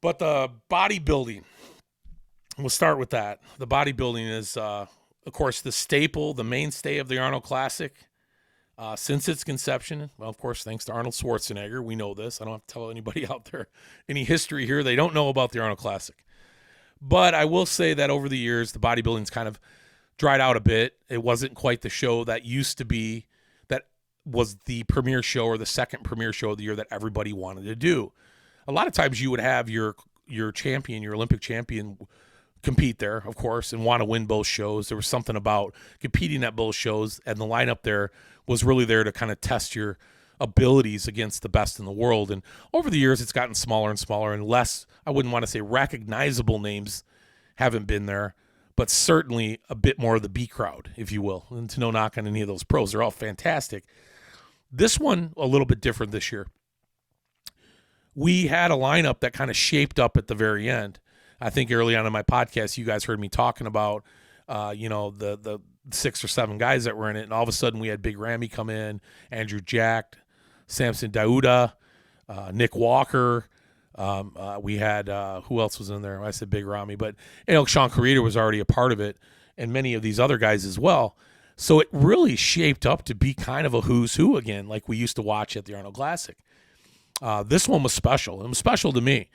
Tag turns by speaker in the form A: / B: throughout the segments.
A: But the bodybuilding, we'll start with that. The bodybuilding is, of course, the staple, the mainstay of the Arnold Classic. Since its conception, well, of course, thanks to Arnold Schwarzenegger, we know this. I don't have to tell anybody out there any history here. They don't know about the Arnold Classic. But I will say that over the years, the bodybuilding's kind of dried out a bit. It wasn't quite the show that used to be, that was the premier show or the second premier show of the year that everybody wanted to do. A lot of times you would have your champion, your Olympic champion, compete there, of course, and want to win both shows. There was something about competing at both shows, and the lineup there was really there to kind of test your abilities against the best in the world. And over the years, it's gotten smaller and smaller and less, I wouldn't want to say recognizable names haven't been there, but certainly a bit more of the B crowd, if you will. And to no knock on any of those pros, they're all fantastic. This one, a little bit different this year. We had a lineup that kind of shaped up at the very end. I think early on in my podcast, you guys heard me talking about, the 6 or 7 guys that were in it. And all of a sudden we had Big Ramy come in, Andrew Jack, Samson Dauda, Nick Walker. We had, who else was in there? I said Big Ramy, but Sean Carita was already a part of it, and many of these other guys as well. So it really shaped up to be kind of a who's who again, like we used to watch at the Arnold Classic. This one was special. It was special to me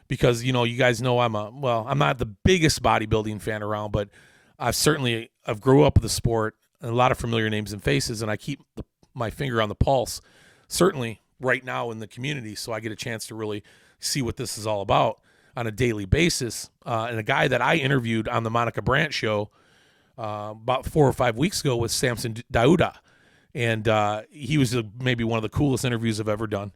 A: because, you guys know I'm not the biggest bodybuilding fan around, but I've grew up with the sport and a lot of familiar names and faces, and I keep my finger on the pulse, certainly right now in the community, so I get a chance to really see what this is all about on a daily basis. And a guy that I interviewed on the Monica Brandt show about 4 or 5 weeks ago was Samson Dauda, and he was maybe one of the coolest interviews I've ever done.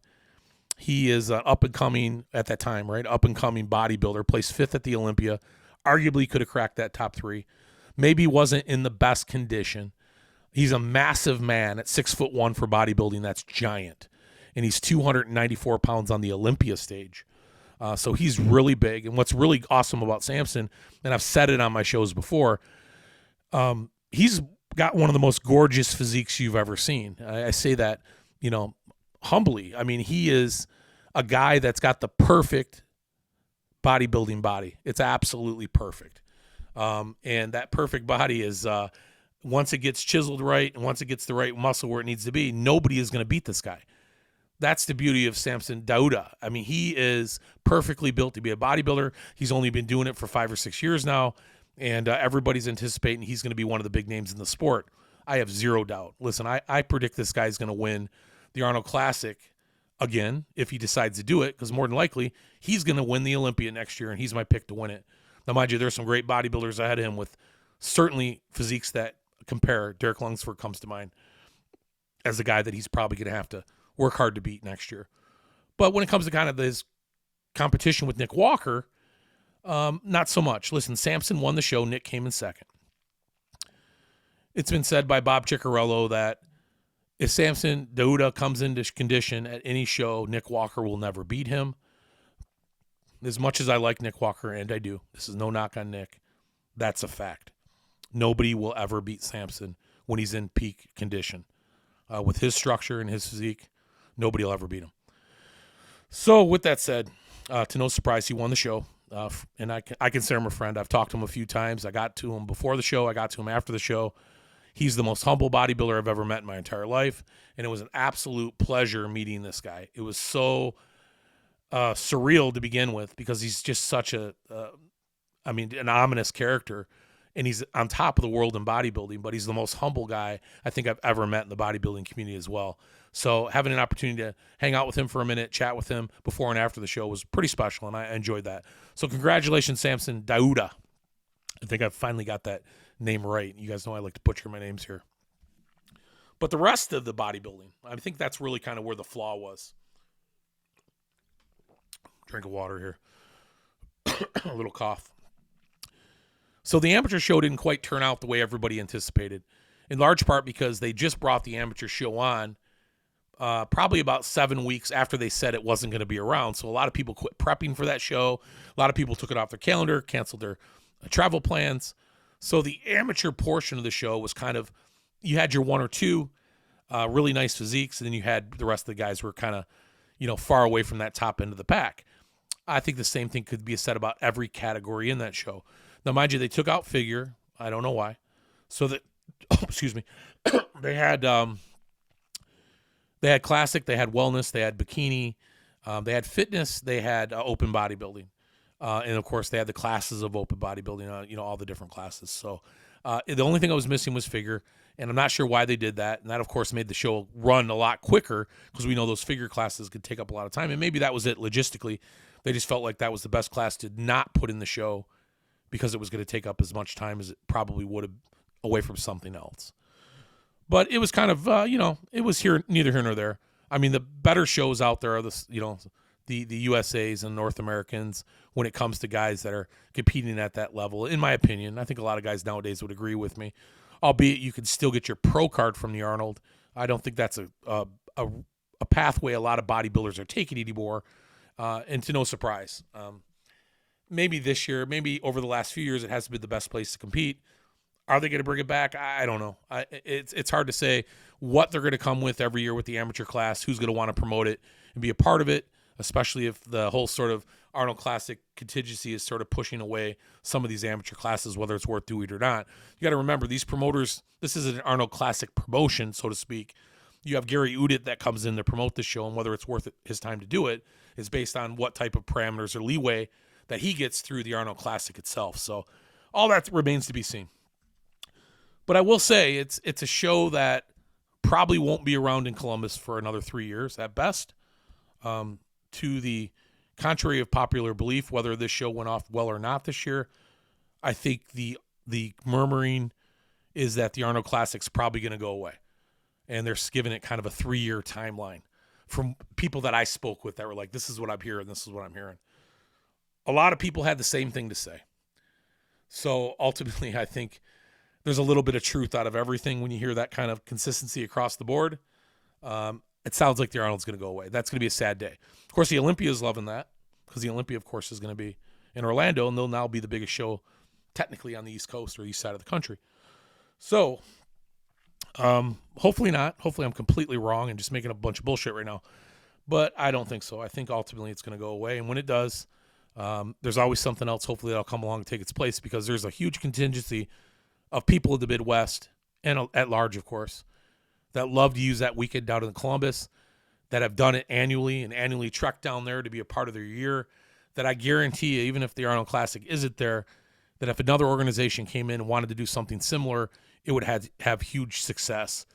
A: He is an up-and-coming, at that time, right, up-and-coming bodybuilder, placed 5th at the Olympia, arguably could have cracked that top 3. Maybe wasn't in the best condition. He's a massive man at 6'1" for bodybuilding. That's giant. And he's 294 pounds on the Olympia stage. So he's really big. And what's really awesome about Samson, and I've said it on my shows before, he's got one of the most gorgeous physiques you've ever seen. I say that, humbly. I mean, he is a guy that's got the perfect bodybuilding body. It's absolutely perfect. And that perfect body is, once it gets chiseled right and once it gets the right muscle where it needs to be, nobody is going to beat this guy. That's the beauty of Samson Dauda. I mean, he is perfectly built to be a bodybuilder. He's only been doing it for 5 or 6 years now, and everybody's anticipating he's going to be one of the big names in the sport. I have zero doubt. Listen, I predict this guy's going to win the Arnold Classic again if he decides to do it, because more than likely he's going to win the Olympia next year, and he's my pick to win it. Now, mind you, there's some great bodybuilders ahead of him with certainly physiques that compare. Derek Lunsford comes to mind as a guy that he's probably going to have to work hard to beat next year. But when it comes to kind of his competition with Nick Walker, not so much. Listen, Samson won the show. Nick came in second. It's been said by Bob Ciccarello that if Samson Dauda comes into condition at any show, Nick Walker will never beat him. As much as I like Nick Walker, and I do, this is no knock on Nick, that's a fact. Nobody will ever beat Samson when he's in peak condition. With his structure and his physique, nobody will ever beat him. So with that said, to no surprise, he won the show. And I consider him a friend. I've talked to him a few times. I got to him before the show. I got to him after the show. He's the most humble bodybuilder I've ever met in my entire life. And it was an absolute pleasure meeting this guy. It was so surreal to begin with because he's just such an ominous character. And he's on top of the world in bodybuilding, but he's the most humble guy I think I've ever met in the bodybuilding community as well. So having an opportunity to hang out with him for a minute, chat with him before and after the show was pretty special, and I enjoyed that. So congratulations, Samson Dauda. I think I finally got that name right. You guys know I like to butcher my names here. But the rest of the bodybuilding, I think that's really kind of where the flaw was. Drink of water here. A little cough. So the amateur show didn't quite turn out the way everybody anticipated, in large part because they just brought the amateur show on probably about 7 weeks after they said it wasn't going to be around. So a lot of people quit prepping for that show. A lot of people took it off their calendar, canceled their travel plans. So the amateur portion of the show was kind of, you had your 1 or 2 really nice physiques, and then you had the rest of the guys who were kind of, far away from that top end of the pack. I think the same thing could be said about every category in that show. Now, mind you, they took out figure. I don't know why. So that, excuse me, they had classic, they had wellness, they had bikini, they had fitness, they had open bodybuilding, and of course they had the classes of open bodybuilding. All the different classes. So the only thing I was missing was figure, and I'm not sure why they did that. And that, of course, made the show run a lot quicker because we know those figure classes could take up a lot of time, and maybe that was it logistically. They just felt like that was the best class to not put in the show because it was going to take up as much time as it probably would have away from something else. But it was kind of, it was neither here nor there. I mean, the better shows out there are the USAs and North Americans when it comes to guys that are competing at that level. In my opinion, I think a lot of guys nowadays would agree with me. Albeit you can still get your pro card from the Arnold. I don't think that's a pathway a lot of bodybuilders are taking anymore. And to no surprise, maybe this year, maybe over the last few years, it has been the best place to compete. Are they going to bring it back? I don't know. It's hard to say what they're going to come with every year with the amateur class, who's going to want to promote it and be a part of it, especially if the whole sort of Arnold Classic contingency is sort of pushing away some of these amateur classes, whether it's worth doing it or not. You got to remember, these promoters, this is an Arnold Classic promotion, so to speak. You have Gary Udit that comes in to promote the show, and whether it's worth his time to do it is based on what type of parameters or leeway that he gets through the Arnold Classic itself. So all that remains to be seen. But I will say it's a show that probably won't be around in Columbus for another 3 years at best. To the contrary of popular belief, whether this show went off well or not this year, I think the murmuring is that the Arnold Classic's probably going to go away. And they're giving it kind of a 3-year timeline from people that I spoke with that were like, this is what I'm hearing, this is what I'm hearing. A lot of people had the same thing to say. So ultimately, I think there's a little bit of truth out of everything when you hear that kind of consistency across the board. It sounds like the Arnold's going to go away. That's going to be a sad day. Of course, the Olympia is loving that because the Olympia, of course, is going to be in Orlando, and they'll now be the biggest show technically on the East Coast or east side of the country. So hopefully not. Hopefully I'm completely wrong and just making a bunch of bullshit right now. But I don't think so. I think ultimately it's going to go away. And when it does, there's always something else hopefully that'll come along and take its place because there's a huge contingency of people in the Midwest and at large, of course, that love to use that weekend down in Columbus, that have done it annually and annually trek down there to be a part of their year, that I guarantee you, even if the Arnold Classic isn't there, that if another organization came in and wanted to do something similar, it would have huge success.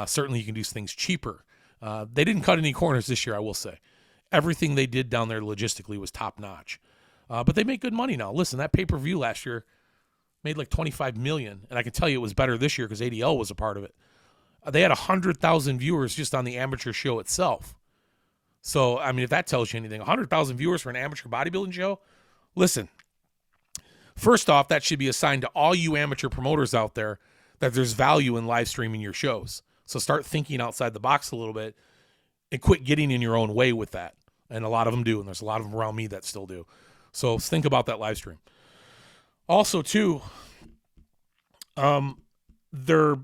A: Certainly you can do things cheaper. They didn't cut any corners this year, I will say. Everything they did down there logistically was top-notch. But they make good money now. Listen, that pay-per-view last year made like $25 million, and I can tell you it was better this year because ADL was a part of it. They had 100,000 viewers just on the amateur show itself. So, I mean, if that tells you anything, 100,000 viewers for an amateur bodybuilding show, listen, first off, that should be a sign to all you amateur promoters out there that there's value in live streaming your shows. So start thinking outside the box a little bit and quit getting in your own way with that. And a lot of them do, and there's a lot of them around me that still do. So think about that live stream. Also, too, there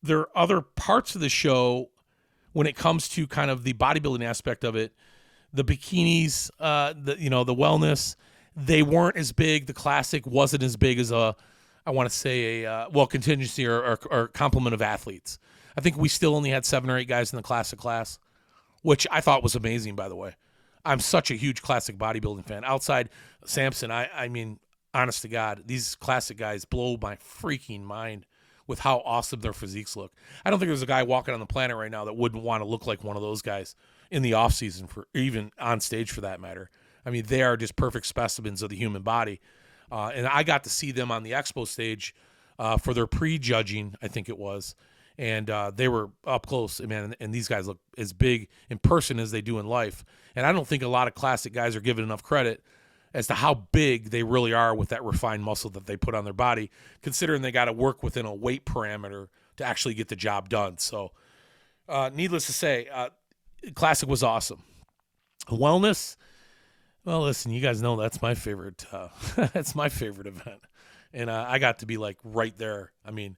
A: are other parts of the show when it comes to kind of the bodybuilding aspect of it. The bikinis, the wellness, they weren't as big. The classic wasn't as big as contingency or complement of athletes. I think we still only had 7 or 8 guys in the classic class, which I thought was amazing, by the way. I'm such a huge classic bodybuilding fan. Outside Samson, I mean, honest to God, these classic guys blow my freaking mind with how awesome their physiques look. I don't think there's a guy walking on the planet right now that wouldn't want to look like one of those guys in the off season, for even on stage for that matter. I mean, they are just perfect specimens of the human body. And I got to see them on the expo stage for their pre-judging, I think it was. And they were up close, man. And these guys look as big in person as they do in life. And I don't think a lot of classic guys are given enough credit as to how big they really are with that refined muscle that they put on their body, considering they got to work within a weight parameter to actually get the job done. So needless to say, Classic was awesome. Wellness, well, listen, you guys know that's my favorite. That's my favorite event. And I got to be like right there. I mean,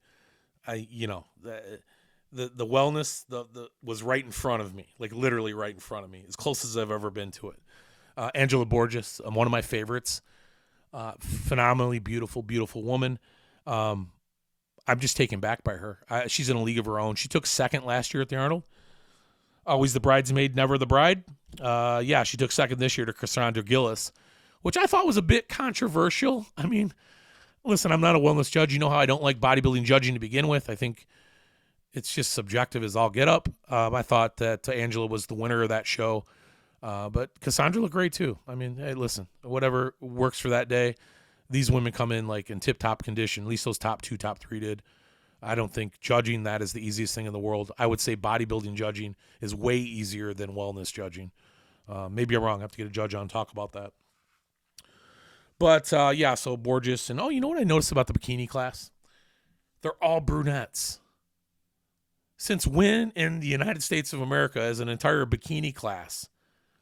A: the wellness was right in front of me, like literally right in front of me, as close as I've ever been to it. Angela Borges, one of my favorites. Phenomenally beautiful, beautiful woman. I'm just taken back by her. She's in a league of her own. She took second last year at the Arnold. Always the bridesmaid, never the bride. Yeah, she took second this year to Cassandra Gillis, which I thought was a bit controversial. I mean, listen, I'm not a wellness judge. You know how I don't like bodybuilding judging to begin with. I think it's just subjective as all get up. I thought that Angela was the winner of that show. But Cassandra looked great too. I mean, hey, listen, whatever works for that day. These women come in like in tip-top condition. At least those top 2, top 3 did. I don't think judging that is the easiest thing in the world. I would say bodybuilding judging is way easier than wellness judging. Maybe I'm wrong. I have to get a judge on and talk about that. But, yeah, so Borges. And, you know what I noticed about the bikini class? They're all brunettes. Since when in the United States of America is an entire bikini class?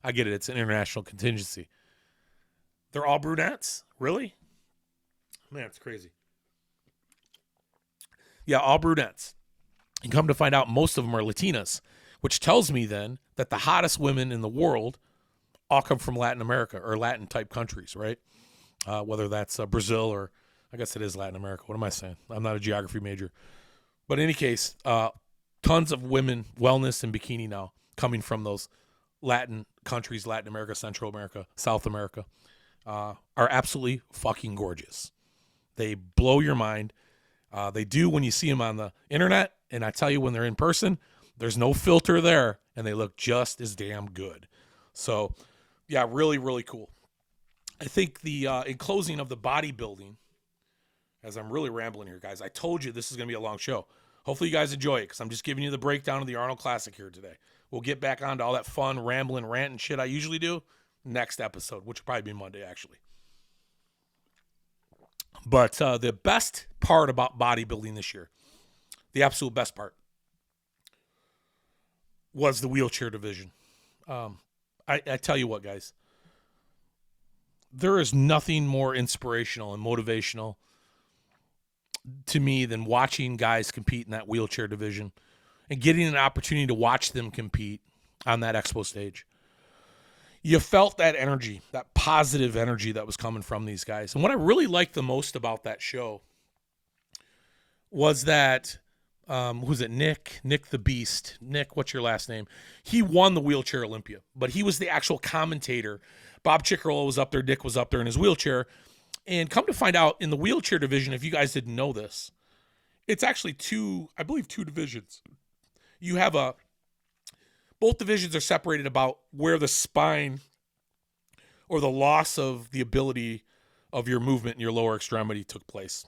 A: I get it. It's an international contingency. They're all brunettes? Really? Man, it's crazy. Yeah, all brunettes. And come to find out, most of them are Latinas, which tells me then that the hottest women in the world all come from Latin America or Latin-type countries, right? Whether that's Brazil or, I guess it is Latin America. What am I saying? I'm not a geography major. But in any case, tons of women, wellness and bikini now, coming from those Latin countries, Latin America, Central America, South America, are absolutely fucking gorgeous. They blow your mind. They do when you see them on the internet, and I tell you, when they're in person, there's no filter there, and they look just as damn good. So, yeah, really, really cool. I think in closing of the bodybuilding, as I'm really rambling here, guys, I told you this is going to be a long show. Hopefully you guys enjoy it, because I'm just giving you the breakdown of the Arnold Classic here today. We'll get back onto all that fun, rambling, ranting shit I usually do next episode, which will probably be Monday, actually. But the best part about bodybuilding this year, the absolute best part, was the wheelchair division. I tell you what, guys, there is nothing more inspirational and motivational to me than watching guys compete in that wheelchair division and getting an opportunity to watch them compete on that expo stage. You felt that energy, that positive energy that was coming from these guys. And what I really liked the most about that show was that, who's it, Nick the Beast. Nick, what's your last name? He won the Wheelchair Olympia, but he was the actual commentator. Bob Chickarella was up there, Nick was up there in his wheelchair. And come to find out, in the wheelchair division, if you guys didn't know this, it's actually two divisions. You have both divisions are separated about where the spine or the loss of the ability of your movement in your lower extremity took place.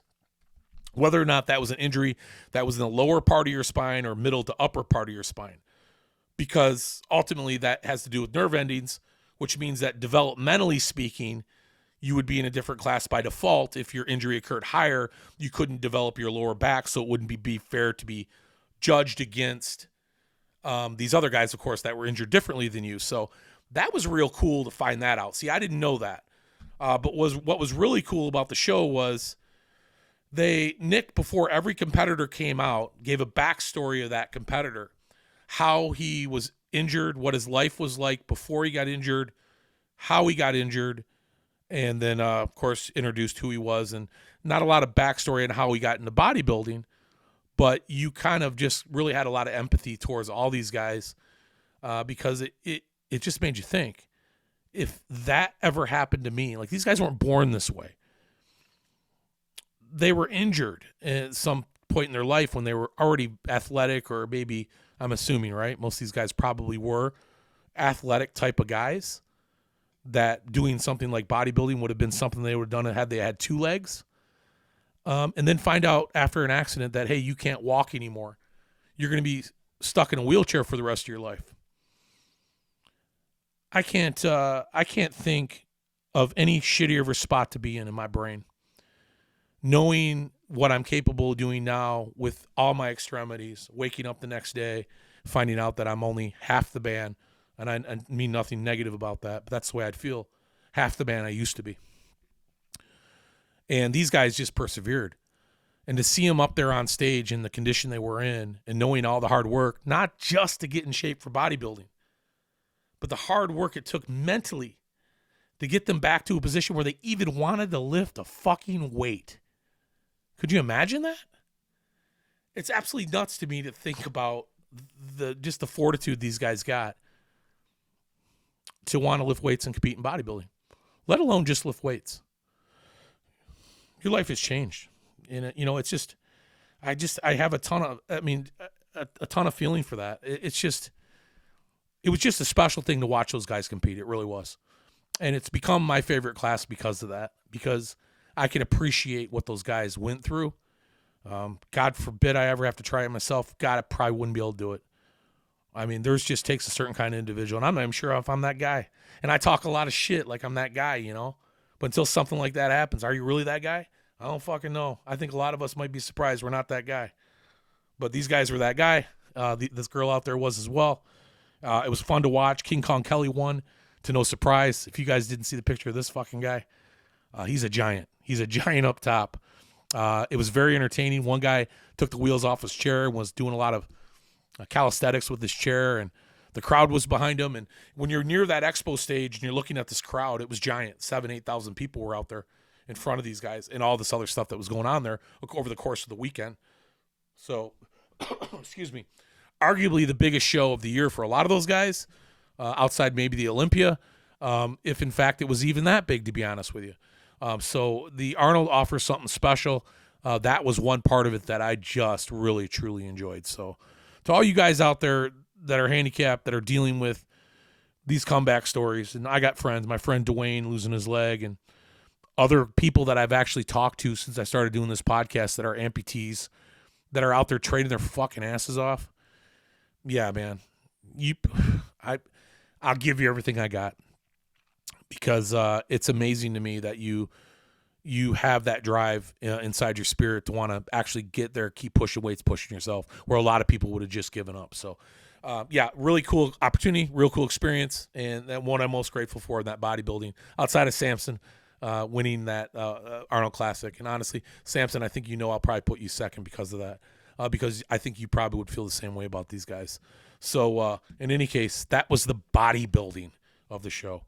A: Whether or not that was an injury that was in the lower part of your spine or middle to upper part of your spine. Because ultimately that has to do with nerve endings, which means that developmentally speaking, you would be in a different class by default. If your injury occurred higher, you couldn't develop your lower back, so it wouldn't be fair to be judged against these other guys, of course, that were injured differently than you. So that was real cool to find that out. See, I didn't know that. But what was really cool about the show was Nick, before every competitor came out, gave a backstory of that competitor, how he was injured, what his life was like before he got injured, how he got injured, and then, of course, introduced who he was. And not a lot of backstory on how he got into bodybuilding, but you kind of just really had a lot of empathy towards all these guys because it just made you think, if that ever happened to me, like these guys weren't born this way. They were injured at some point in their life when they were already athletic, or maybe, I'm assuming, right? Most of these guys probably were athletic type of guys, that doing something like bodybuilding would have been something they would have done had they had two legs. And then find out after an accident that, hey, you can't walk anymore. You're going to be stuck in a wheelchair for the rest of your life. I can't think of any shittier of a spot to be in my brain. Knowing what I'm capable of doing now with all my extremities, waking up the next day, finding out that I'm only half the man, and I mean nothing negative about that, but that's the way I'd feel. Half the man I used to be. And these guys just persevered. And to see them up there on stage in the condition they were in, and knowing all the hard work, not just to get in shape for bodybuilding, but the hard work it took mentally to get them back to a position where they even wanted to lift a fucking weight. Could you imagine that? It's absolutely nuts to me to think about just the fortitude these guys got to want to lift weights and compete in bodybuilding, let alone just lift weights. Your life has changed. And, it's just, I have a ton of feeling for that. It was just a special thing to watch those guys compete. It really was. And it's become my favorite class because of that, because I can appreciate what those guys went through. God forbid I ever have to try it myself. God, I probably wouldn't be able to do it. I mean, there's just takes a certain kind of individual, and I'm not even sure if I'm that guy. And I talk a lot of shit like I'm that guy, But until something like that happens, are you really that guy? I don't fucking know. I think a lot of us might be surprised we're not that guy. But these guys were that guy. This girl out there was as well. It was fun to watch. King Kong Kelly won, to no surprise. If you guys didn't see the picture of this fucking guy, he's a giant. He's a giant up top. It was very entertaining. One guy took the wheels off his chair and was doing a lot of calisthenics with his chair, and the crowd was behind him. And when you're near that expo stage and you're looking at this crowd, it was giant. 7,000-8,000 people were out there in front of these guys and all this other stuff that was going on there over the course of the weekend. So, excuse me, arguably the biggest show of the year for a lot of those guys, outside maybe the Olympia, if in fact it was even that big, to be honest with you. So the Arnold offers something special. That was one part of it that I just really, truly enjoyed. So to all you guys out there that are handicapped, that are dealing with these comeback stories, and I got friends, my friend Dwayne losing his leg, and other people that I've actually talked to since I started doing this podcast that are amputees, that are out there trading their fucking asses off. Yeah, man, I'll give you everything I got, because it's amazing to me that you have that drive inside your spirit to want to actually get there, keep pushing weights, pushing yourself, where a lot of people would have just given up. So, really cool opportunity, real cool experience, and that one I'm most grateful for in that bodybuilding, outside of Samson winning that Arnold Classic. And honestly, Samson, I think I'll probably put you second because of that, because I think you probably would feel the same way about these guys. So in any case, that was the bodybuilding of the show.